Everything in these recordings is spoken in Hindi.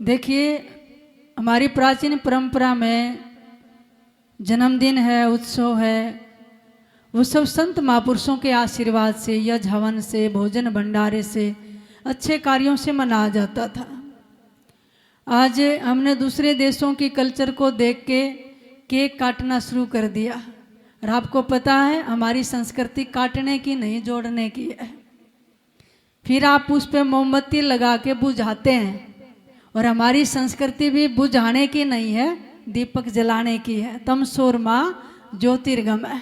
देखिए, हमारी प्राचीन परंपरा में जन्मदिन है, उत्सव है, वो सब संत महापुरुषों के आशीर्वाद से, यज्ञ हवन से, भोजन भंडारे से, अच्छे कार्यों से मनाया जाता था। आज हमने दूसरे देशों की कल्चर को देख के केक काटना शुरू कर दिया। और आपको पता है हमारी संस्कृति काटने की नहीं, जोड़ने की है। फिर आप उस पर मोमबत्ती लगा के बुझाते हैं, और हमारी संस्कृति भी बुझाने की नहीं है, दीपक जलाने की है। तमसोरमा ज्योतिर्गम है।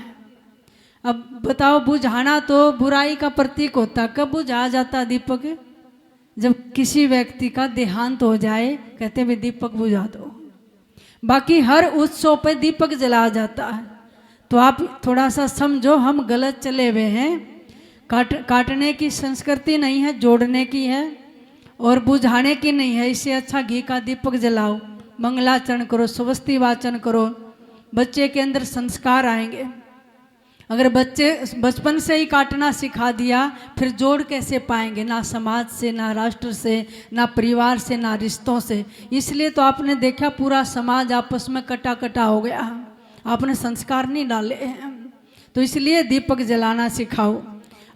अब बताओ, बुझाना तो बुराई का प्रतीक होता। कब बुझाया जाता दीपक? जब किसी व्यक्ति का देहांत हो जाए, कहते हैं दीपक बुझा दो। बाकी हर उत्सव पे दीपक जलाया जाता है। तो आप थोड़ा सा समझो, हम गलत चले हुए हैं। काटने की संस्कृति नहीं है, जोड़ने की है, और बुझाने की नहीं है। इससे अच्छा घी का दीपक जलाओ, मंगलाचरण करो, स्वस्ति वाचन करो, बच्चे के अंदर संस्कार आएंगे। अगर बच्चे बचपन से ही काटना सिखा दिया, फिर जोड़ कैसे पाएंगे? ना समाज से, ना राष्ट्र से, ना परिवार से, ना रिश्तों से। इसलिए तो आपने देखा पूरा समाज आपस में कटा कटा हो गया, आपने संस्कार नहीं डाले हैं। तो इसलिए दीपक जलाना सिखाओ,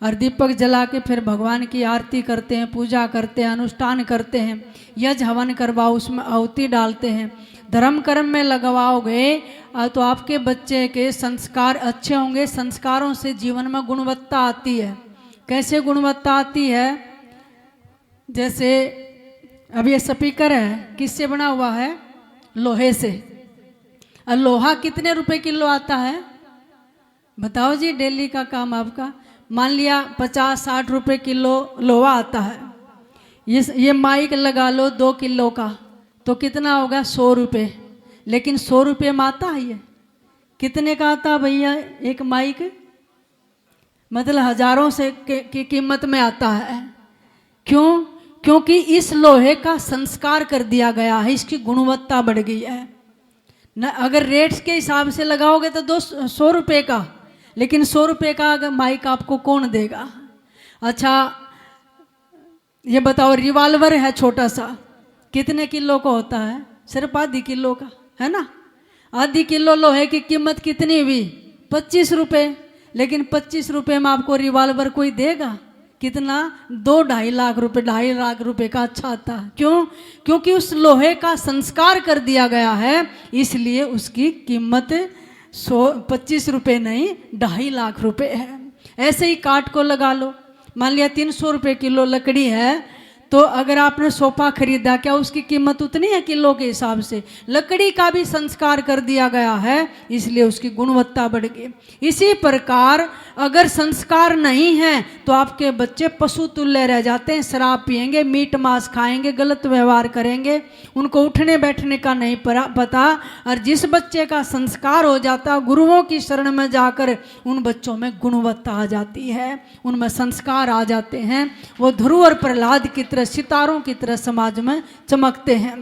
और दीपक जला के फिर भगवान की आरती करते हैं, पूजा करते हैं, अनुष्ठान करते हैं, यज्ञ हवन करवाओ, उसमें आहुति डालते हैं, धर्म कर्म में लगवाओगे तो आपके बच्चे के संस्कार अच्छे होंगे। संस्कारों से जीवन में गुणवत्ता आती है। कैसे गुणवत्ता आती है? जैसे अब ये स्पीकर है, किससे बना हुआ है? लोहे से। और लोहा कितने रुपए किलो आता है? बताओ जी, डेली का काम आपका। मान लिया 50-60 रुपए किलो लोहा आता है। ये माइक लगा लो 2 किलो का, तो कितना होगा? 100 रुपये। लेकिन 100 रुपये में आता है ये? कितने का आता है भैया एक माइक? मतलब हजारों से की कीमत में आता है। क्यों? क्योंकि इस लोहे का संस्कार कर दिया गया है, इसकी गुणवत्ता बढ़ गई है न। अगर रेट्स के हिसाब से लगाओगे तो 200 रुपये का, लेकिन 100 रुपये का अगर माइक आपको कौन देगा? अच्छा ये बताओ, रिवॉल्वर है छोटा सा, कितने किलो का होता है? सिर्फ आधी किलो का, है ना? आधी किलो लोहे की कीमत कितनी हुई? 25 रुपये। लेकिन 25 रुपये में आपको रिवॉल्वर कोई देगा? कितना? 2-2.5 लाख रुपए, 2.5 लाख रुपए का अच्छा आता है। क्यों? क्योंकि उस लोहे का संस्कार कर दिया गया है, इसलिए उसकी कीमत 25 रुपये नहीं, 2.5 लाख रुपए है। ऐसे ही काठ को लगा लो, मान लिया 300 रुपये किलो लकड़ी है, तो अगर आपने सोफा खरीदा, क्या उसकी कीमत उतनी है किलो के हिसाब से? लकड़ी का भी संस्कार कर दिया गया है, इसलिए उसकी गुणवत्ता बढ़ गई। इसी प्रकार अगर संस्कार नहीं है तो आपके बच्चे पशु तुल्य रह जाते हैं। शराब पिएंगे, मीट मांस खाएंगे, गलत व्यवहार करेंगे, उनको उठने बैठने का नहीं पता। और जिस बच्चे का संस्कार हो जाता, गुरुओं की शरण में जाकर उन बच्चों में गुणवत्ता आ जाती है, उनमें संस्कार आ जाते हैं। वो ध्रुव और प्रहलाद की तरह, सितारों की तरह समाज में चमकते हैं।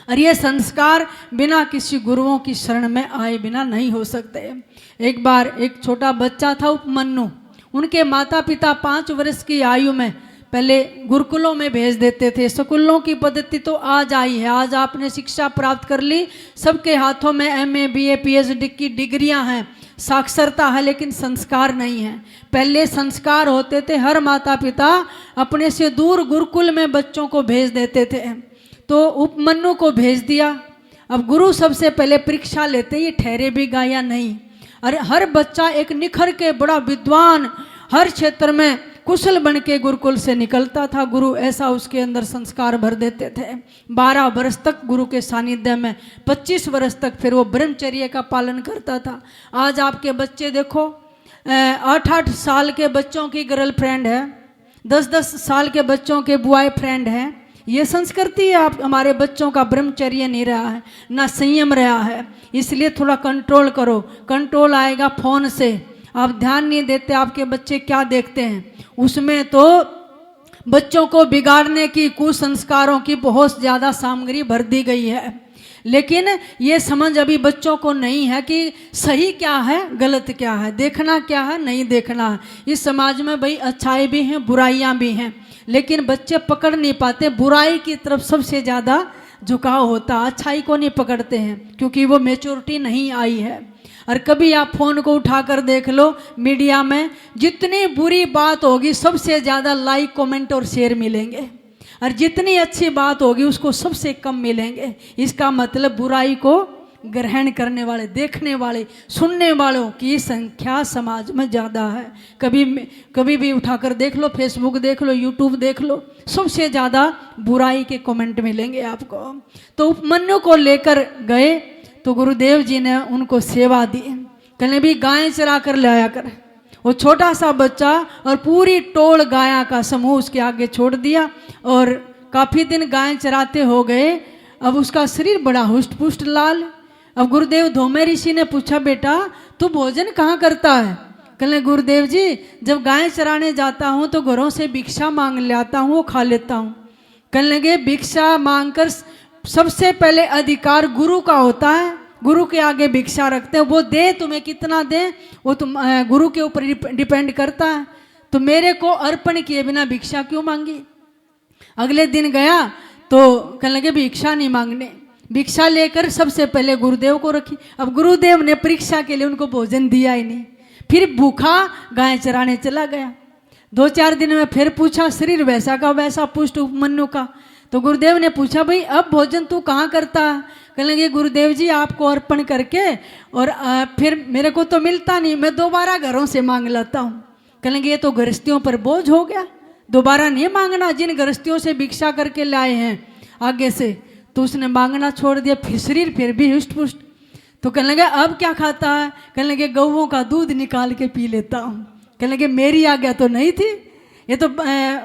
और ये संस्कार बिना किसी गुरुओं की शरण में आए बिना नहीं हो सकते। एक बार एक छोटा बच्चा था, उपमन्यु। उनके माता पिता 5 वर्ष की आयु में पहले गुरुकुलों में भेज देते थे। स्कूलों की पद्धति तो आज आई है, आज आपने शिक्षा प्राप्त कर ली, सबके हाथों में MA BA PhD की डिग्रियां हैं, साक्षरता है, लेकिन संस्कार नहीं है। पहले संस्कार होते थे, हर माता पिता अपने से दूर गुरुकुल में बच्चों को भेज देते थे। तो उपमन्यु को भेज दिया। अब गुरु सबसे पहले परीक्षा लेते, ये ठहरेगा या नहीं। और हर बच्चा एक निखर के बड़ा विद्वान, हर क्षेत्र में कुशल बन के गुरुकुल से निकलता था। गुरु ऐसा उसके अंदर संस्कार भर देते थे। 12 वर्ष तक गुरु के सानिध्य में, 25 वर्ष तक फिर वो ब्रह्मचर्य का पालन करता था। आज आपके बच्चे देखो, 8-8 साल के बच्चों की गर्लफ्रेंड है, 10-10 साल के बच्चों के बॉयफ्रेंड है। ये संस्कृति है। आप हमारे बच्चों का ब्रह्मचर्य नहीं रहा है, ना संयम रहा है। इसलिए थोड़ा कंट्रोल करो। कंट्रोल आएगा फोन से। आप ध्यान नहीं देते आपके बच्चे क्या देखते हैं, उसमें तो बच्चों को बिगाड़ने की, कुसंस्कारों की बहुत ज़्यादा सामग्री भर दी गई है। लेकिन ये समझ अभी बच्चों को नहीं है कि सही क्या है, गलत क्या है, देखना क्या है, नहीं देखना है। इस समाज में भाई अच्छाई भी हैं, बुराइयां भी हैं, लेकिन बच्चे पकड़ नहीं पाते। बुराई की तरफ सबसे ज़्यादा झुकाव होता, अच्छाई को नहीं पकड़ते हैं क्योंकि वो मैच्योरिटी नहीं आई है। और कभी आप फोन को उठाकर देख लो, मीडिया में जितनी बुरी बात होगी सबसे ज़्यादा लाइक कमेंट और शेयर मिलेंगे, और जितनी अच्छी बात होगी उसको सबसे कम मिलेंगे। इसका मतलब बुराई को ग्रहण करने वाले, देखने वाले, सुनने वालों की संख्या समाज में ज़्यादा है। कभी भी उठाकर देख लो, फेसबुक देख लो, यूट्यूब देख लो, सबसे ज़्यादा बुराई के कमेंट मिलेंगे आपको। तो उपमन्यु को लेकर गए तो गुरुदेव जी ने उनको सेवा दी, कहने भी गाय चरा कर लाया कर। वो छोटा सा बच्चा और पूरी टोल गाया का समूह उसके आगे छोड़ दिया, और काफ़ी दिन गाय चराते हो गए। अब उसका शरीर बड़ा हुष्ट पुष्ट लाल। अब गुरुदेव धोमे ऋषि ने पूछा, बेटा तू भोजन कहाँ करता है? कहने गुरुदेव जी जब गाय चराने जाता हूँ तो घरों से भिक्षा मांग लाता हूँ, वो खा लेता हूँ। कहने लगे भिक्षा मांगकर सबसे पहले अधिकार गुरु का होता है, गुरु के आगे भिक्षा रखते हैं, वो दे तुम्हें कितना दे वो तुम गुरु के ऊपर डिपेंड करता है। तो मेरे को अर्पण किए बिना भिक्षा क्यों मांगी? अगले दिन गया तो कहने लगे भिक्षा नहीं मांगने, भिक्षा लेकर सबसे पहले गुरुदेव को रखी। अब गुरुदेव ने परीक्षा के लिए उनको भोजन दिया ही नहीं, फिर भूखा गाय चराने चला गया। 2-4 दिन में फिर पूछा, शरीर वैसा का वैसा पुष्ट उपमन्यु का। तो गुरुदेव ने पूछा, भाई अब भोजन तू कहाँ करता है? कहने लगे गुरुदेव जी आपको अर्पण करके और फिर मेरे को तो मिलता नहीं, मैं दोबारा घरों से मांग लाता हूँ। कहने लगे ये तो गृहस्थियों पर बोझ हो गया, दोबारा नहीं मांगना। जिन गृहस्थियों से भिक्षा करके लाए हैं आगे से, तो उसने मांगना छोड़ दिया, फिर शरीर फिर भी हुष्ट पुष्ट। तो कहने लगे अब क्या खाता है? कहने लगे गऊओं का दूध निकाल के पी लेता हूँ। कहने लगे मेरी आज्ञा तो नहीं थी, ये तो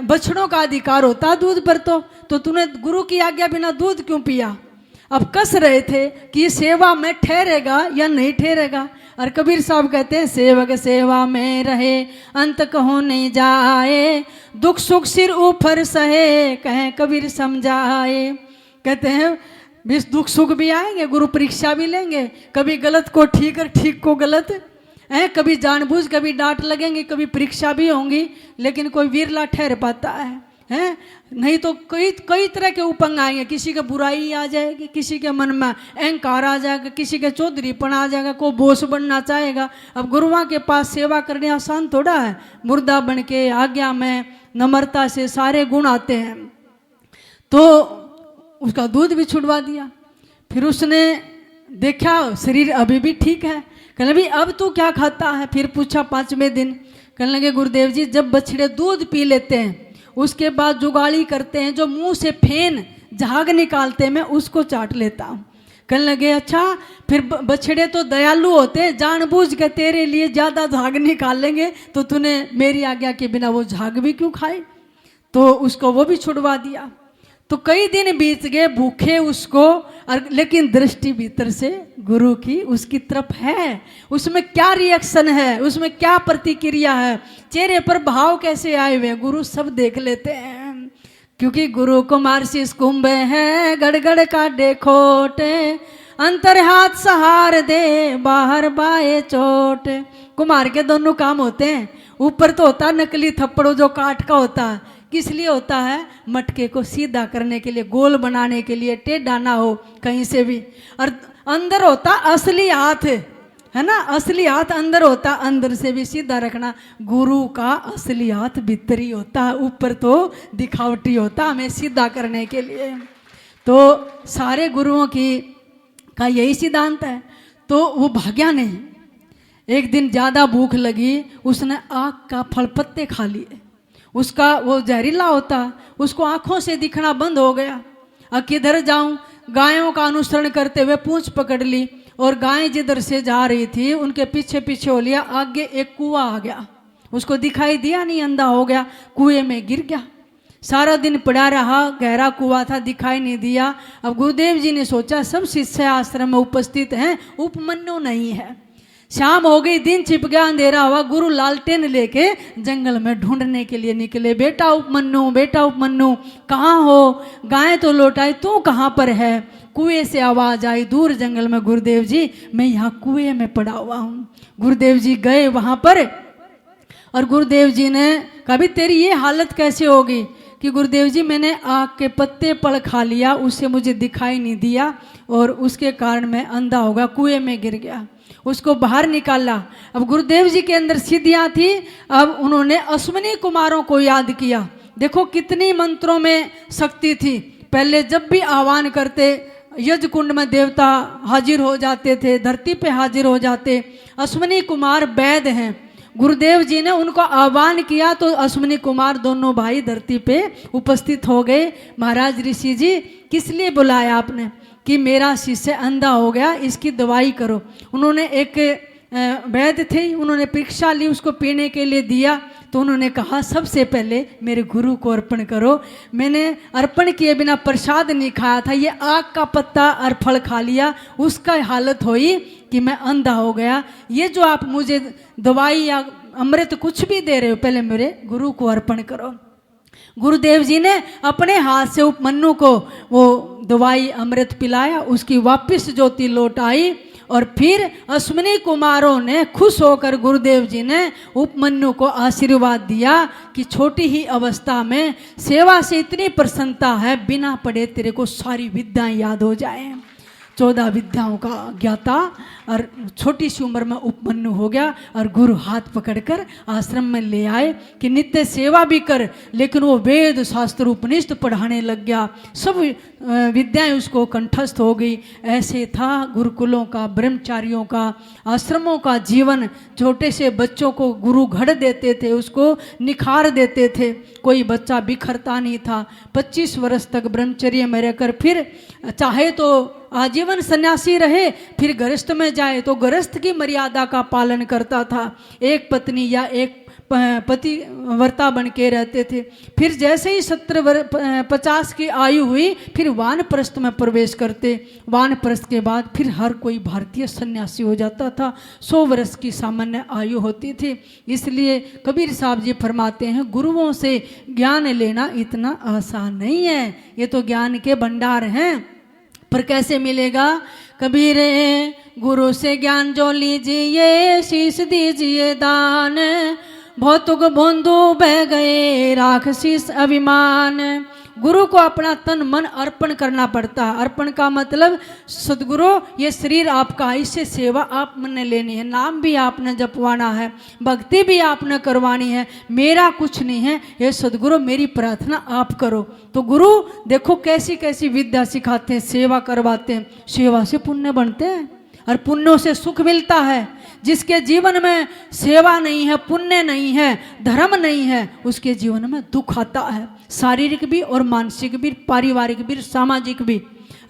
बछड़ों का अधिकार होता दूध पर, तो तूने गुरु की आज्ञा बिना दूध क्यों पिया? अब कस रहे थे कि ये सेवा में ठहरेगा या नहीं ठहरेगा। और कबीर साहब कहते हैं, सेवक सेवा में रहे अंत कहो नहीं जाए, दुख सुख सिर ऊपर सहे कहें कबीर समझाए। कहते हैं बीस दुख सुख भी आएंगे, गुरु परीक्षा भी लेंगे, कभी गलत को ठीक और ठीक को गलत है, कभी जानबूझ, कभी डांट लगेंगे, कभी परीक्षा भी होंगी, लेकिन कोई विरला ठहर पाता है नहीं तो कई तरह के उपंग आएंगे। किसी के बुराई आ जाएगी, किसी के मन में अहंकार आ जाएगा, किसी के चौधरीपन आ जाएगा, कोई बोस बनना चाहेगा। अब गुरुओं के पास सेवा करने आसान थोड़ा है, मुर्दा बन के आज्ञा में नम्रता से सारे गुण आते हैं। तो उसका दूध भी छुड़वा दिया। फिर उसने देखा शरीर अभी भी ठीक है। कहने लगे अब तू क्या खाता है? फिर पूछा 5वें दिन। कहने लगे गुरुदेव जी जब बछड़े दूध पी लेते हैं उसके बाद जुगाली करते हैं, जो मुंह से फेन झाग निकालते हैं, मैं उसको चाट लेता हूँ। कहने लगे अच्छा, फिर बछड़े तो दयालु होते हैं, जानबूझ के तेरे लिए ज़्यादा झाग निकाल लेंगे, तो तूने मेरी आज्ञा के बिना वो झाग भी क्यों खाए? तो उसको वो भी छुड़वा दिया। तो कई दिन बीत गए भूखे उसको, और लेकिन दृष्टि भीतर से गुरु की उसकी तरफ है। उसमें क्या रिएक्शन है, उसमें क्या प्रतिक्रिया है, चेहरे पर भाव कैसे आए हुए, गुरु सब देख लेते हैं। क्योंकि गुरु कुमार शीस कुंभ है, गड़गड़ का देखोटे, अंतर हाथ सहार दे, बाहर बाए चोट। कुमार के दोनों काम होते हैं। ऊपर तो होता नकली थप्पड़ जो काट का होता है, किस लिए होता है? मटके को सीधा करने के लिए, गोल बनाने के लिए, टेढ़ा ना हो कहीं से भी। और अंदर होता असली हाथ, है ना, असली हाथ अंदर होता, अंदर से भी सीधा रखना। गुरु का असली हाथ भीतरी होता है, ऊपर तो दिखावटी होता हमें सीधा करने के लिए। तो सारे गुरुओं का यही सिद्धांत है। तो वो भाग्या नहीं। एक दिन ज़्यादा भूख लगी, उसने आँख का फल पत्ते खा लिए। उसका वो जहरीला होता, उसको आंखों से दिखना बंद हो गया। अब किधर जाऊं? गायों का अनुसरण करते हुए पूंछ पकड़ ली, और गाय जिधर से जा रही थी उनके पीछे पीछे हो लिया। आगे एक कुआं आ गया, उसको दिखाई दिया नहीं, अंधा हो गया, कुएं में गिर गया। सारा दिन पड़ा रहा, गहरा कुआं था, दिखाई नहीं दिया। अब गुरुदेव जी ने सोचा सब शिष्य आश्रम में उपस्थित हैं, उपमन्यु नहीं है। शाम हो गई, दिन छिप गया, अंधेरा हुआ। गुरु लालटेन लेके जंगल में ढूंढने के लिए निकले। बेटा उपमन्यु, बेटा उपमन्यु कहाँ हो? गाय तो लौटाई, तू कहाँ पर है? कुएं से आवाज आई दूर जंगल में, गुरुदेव जी मैं यहाँ कुएं में पड़ा हुआ हूँ। गुरुदेव जी गए वहां पर, और गुरुदेव जी ने कहा भी तेरी ये हालत कैसे होगी? कि गुरुदेव जी मैंने आग के पत्ते पड़ खा लिया, उससे मुझे दिखाई नहीं दिया और उसके कारण मैं अंधा हो गया, कुएं में गिर गया। उसको बाहर निकाला। अब गुरुदेव जी के अंदर सिद्धियां थी। अब उन्होंने अश्विनी कुमारों को याद किया। देखो कितनी मंत्रों में शक्ति थी। पहले जब भी आह्वान करते यज्ञ कुंड में देवता हाजिर हो जाते थे, धरती पे हाजिर हो जाते। अश्विनी कुमार वैद हैं, गुरुदेव जी ने उनको आह्वान किया तो अश्विनी कुमार दोनों भाई धरती पे उपस्थित हो गए। महाराज ऋषि जी किस लिए बुलाया आपने? कि मेरा शिष्य अंधा हो गया, इसकी दवाई करो। उन्होंने एक वैद्य थे, उन्होंने परीक्षा ली, उसको पीने के लिए दिया तो उन्होंने कहा सबसे पहले मेरे गुरु को अर्पण करो। मैंने अर्पण किए बिना प्रसाद नहीं खाया था, ये आग का पत्ता और फल खा लिया, उसका हालत हुई कि मैं अंधा हो गया। ये जो आप मुझे दवाई या अमृत कुछ भी दे रहे हो, पहले मेरे गुरु को अर्पण करो। गुरुदेव जी ने अपने हाथ से उपमन्यु को वो दवाई अमृत पिलाया, उसकी वापस ज्योति लौट आई। और फिर अश्विनी कुमारों ने खुश होकर गुरुदेव जी ने उपमन्यु को आशीर्वाद दिया कि छोटी ही अवस्था में सेवा से इतनी प्रसन्नता है, बिना पढ़े तेरे को सारी विद्याएं याद हो जाए। 14 विद्याओं का ज्ञाता और छोटी सी उम्र में उपमन्यु हो गया। और गुरु हाथ पकड़कर आश्रम में ले आए कि नित्य सेवा भी कर, लेकिन वो वेद शास्त्र उपनिषद पढ़ाने लग गया। सब विद्याएं उसको कंठस्थ हो गई। ऐसे था गुरुकुलों का, ब्रह्मचारियों का, आश्रमों का जीवन। छोटे से बच्चों को गुरु घड़ देते थे, उसको निखार देते थे, कोई बच्चा बिखरता नहीं था। 25 वर्ष तक ब्रह्मचर्य में रहकर फिर चाहे तो आजीवन सन्यासी रहे, फिर गृहस्थ में जाए तो गृहस्थ की मर्यादा का पालन करता था। एक पत्नी या एक पति वर्ता बन के रहते थे। फिर जैसे ही 50 की आयु हुई फिर वानप्रस्थ में प्रवेश करते। वानप्रस्थ के बाद फिर हर कोई भारतीय सन्यासी हो जाता था। 100 वर्ष की सामान्य आयु होती थी। इसलिए कबीर साहब जी फरमाते हैं गुरुओं से ज्ञान लेना इतना आसान नहीं है। ये तो ज्ञान के भंडार हैं, पर कैसे मिलेगा? कबीर गुरु से ज्ञान जो लीजिए, शीश दीजिए दान, भौतुक बंधु बह गए राख शीश अभिमान। गुरु को अपना तन मन अर्पण करना पड़ता है। अर्पण का मतलब सदगुरु ये शरीर आपका, इससे सेवा आपने लेनी है, नाम भी आपने जपवाना है, भक्ति भी आपने करवानी है। मेरा कुछ नहीं है, ये सदगुरु मेरी प्रार्थना आप करो। तो गुरु देखो कैसी कैसी विद्या सिखाते हैं, सेवा करवाते हैं। सेवा से पुण्य बनते हैं और पुण्यों से सुख मिलता है। जिसके जीवन में सेवा नहीं है, पुण्य नहीं है, धर्म नहीं है, उसके जीवन में दुख आता है, शारीरिक भी और मानसिक भी, पारिवारिक भी, सामाजिक भी।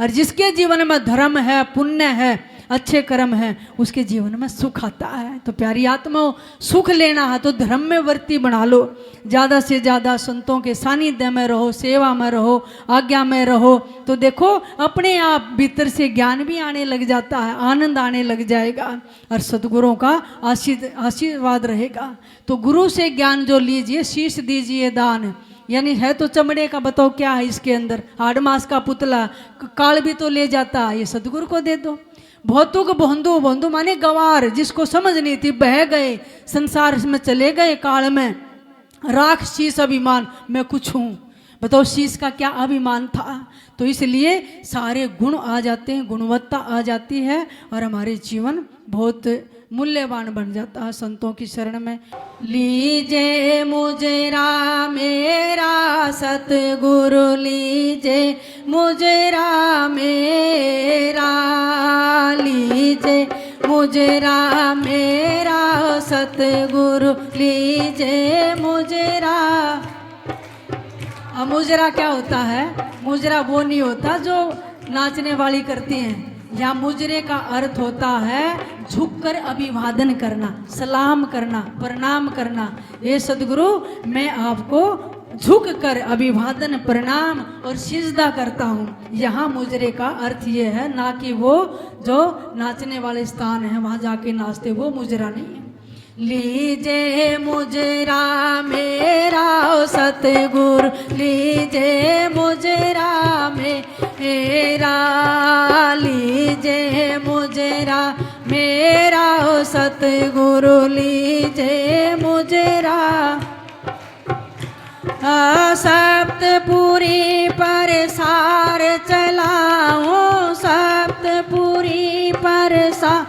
और जिसके जीवन में धर्म है, पुण्य है, अच्छे कर्म है, उसके जीवन में सुख आता है। तो प्यारी आत्माओं, सुख लेना है तो धर्म में वर्ती बना लो। ज़्यादा से ज़्यादा संतों के सानिध्य में रहो, सेवा में रहो, आज्ञा में रहो, तो देखो अपने आप भीतर से ज्ञान भी आने लग जाता है, आनंद आने लग जाएगा और सद्गुरुओं का आशीर्वाद रहेगा। तो गुरु से ज्ञान जो लीजिए, शीश दीजिए दान। यानी है तो चमड़े का, बताओ क्या है इसके अंदर? हाड़ मास का पुतला, काल भी तो ले जाता, ये सदगुरु को दे दो। भौतुक बंधु, बंधु माने गवार, जिसको समझ नहीं थी, बह गए, संसार में चले गए काल में। राख शीश अभिमान, मैं कुछ हूँ। बताओ शीश का क्या अभिमान था? तो इसलिए सारे गुण आ जाते हैं, गुणवत्ता आ जाती है और हमारे जीवन बहुत मूल्यवान बन जाता है संतों की शरण में। लीजे मुजरा मेरा सतगुरु, लीजे मुजरा मेरा, लीजे मुजरा मेरा सतगुरु, लीजे मुजरा। अब मुजरा क्या होता है? मुजरा वो नहीं होता जो नाचने वाली करती हैं। या मुजरे का अर्थ होता है झुककर अभिवादन करना, सलाम करना, प्रणाम करना। ये सदगुरु मैं आपको झुक कर अभिवादन, प्रणाम और सिजदा करता हूँ। यहाँ मुजरे का अर्थ ये है, ना कि वो जो नाचने वाले स्थान है वहाँ जाके नाचते, वो मुजरा नहीं है। लीजे मुजरा मेरा सतगुरु, लीजे मुजरा मेरा, लीजे मुजरा मेरा सतगुरु, लीजे मुजरा। सप्तपुरी पर सार चलाऊं, सप्तपुरी पर सार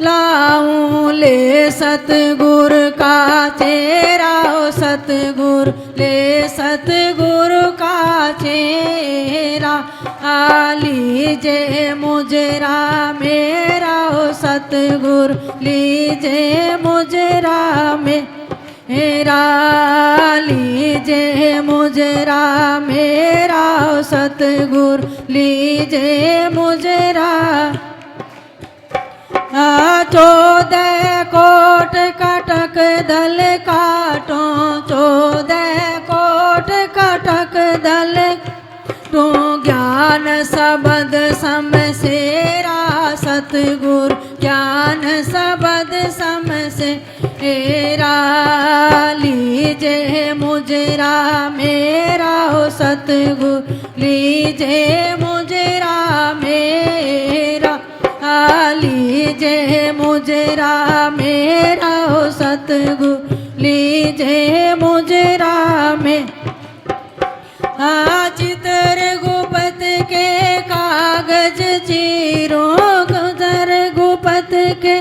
लाऊं, ले सतगुरु का चेहरा, सतगुरु ले सतगुरु का चेहरा, लीजे मुजरा मेरा, सतगुरु लीजे मुजरा मेरा, लीजे मुजरा मेरा, सतगुरु लीजे मुजरा। 14 कोट कटक दल काटो, 14 कोट कटक दल तो ज्ञान सबद समसेरा, सतगुरु ज्ञान सबद समसेरा, लीजे मुजरा मेरा, सतगुरु लीजे मुजरा मेरा, लीजे मुजरा मेरा, सतगुरु लीजे मुजरा में। चित्रगुप्त के कागज चीरो, चित्रगुप्त के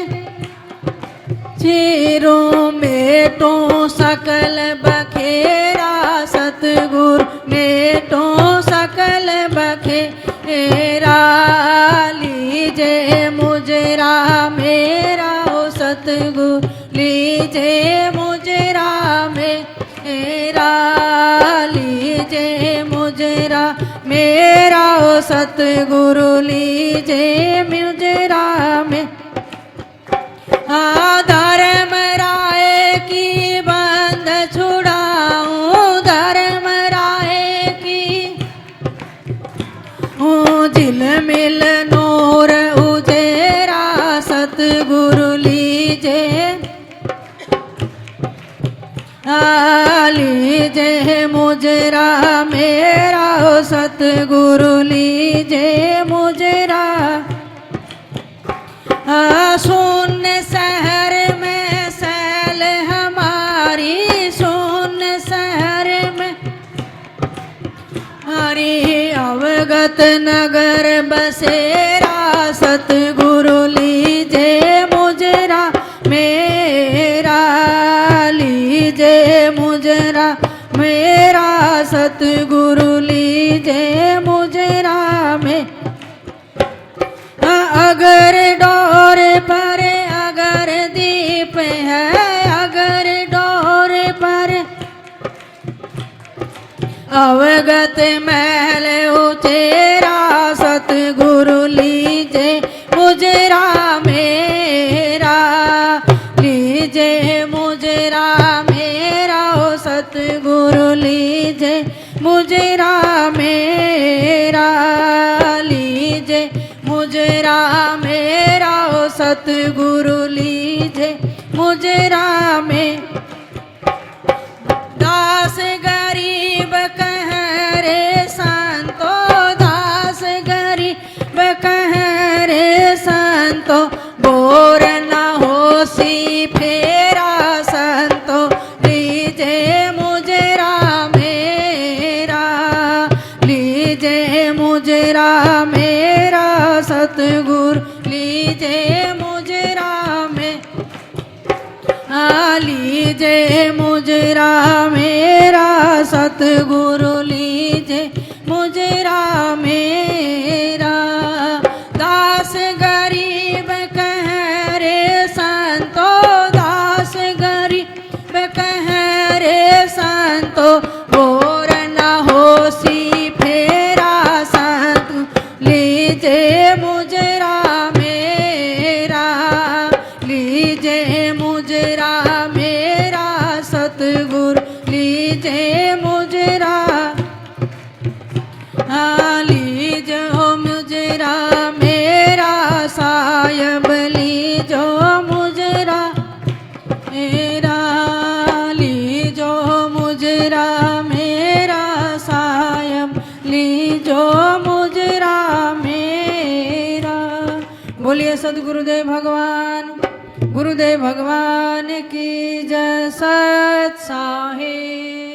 चीरो मेटो सकल बखेरा, सतगुरु मेटो सकल बखेरा, लीजे मुजरा मेरा, सतगुरु लीजे मुजरा मेरा, लीजे मुजरा मेरा, सतगुरु लीजे मुजरा में। धर्म राय की बंद छुड़ाऊं, धर्म राय की झिलमिल नूर उजेरा, सतगुरु लीजे लीजे मुजरा मेरा, सतगुरु लीजे मुजरा। शून्य शहर में सैल हमारी, शून्य शहर में हमारी, अवगत नगर बसेरा, सतगुरु लीजे मुजरा मेरा, लीजे मुजरा मेरा, सतगुरु लीजे मुजरा में। अगर डोर पर अगर दीप है, अगर डोर पर अवगत महल उचेरा, सतगुरु लीजे मुजरा मेरा, लीजे मुजरा मेरा, सतगुरु लीजे मुजरा मेरा, लीजे मुजरा मेरा, सतगुरु लीजे मुजरा में। दास गरीब कह रे संतो, दास गरीब कह रे संतो, बोर न होसी फेरा, संतो लीजे मुजरा मेरा, लीजे मुजरा मेरा, सतगुरु लीजे मुजरा में। लीजे मुजरा मेरा, सतगुरु लीजे मुजरा मेरा। दास गरीब कह रे संतो, दास गरीब कह रे संतो, बोर न होसी फेरा, संतो लीजे मुजरा मेरा, लीजे मुजरा मेरा, सतगुरु लीजे मुजरा। लीजो मुजरा मेरा, सायब लीजो मुजरा मेरा, लीजो मुजरा मेरा, सायब लीजो मुजरा मेरा। बोलिए सद्गुरुदेव भगवान, गुरुदेव भगवान की जय। सत साहिब।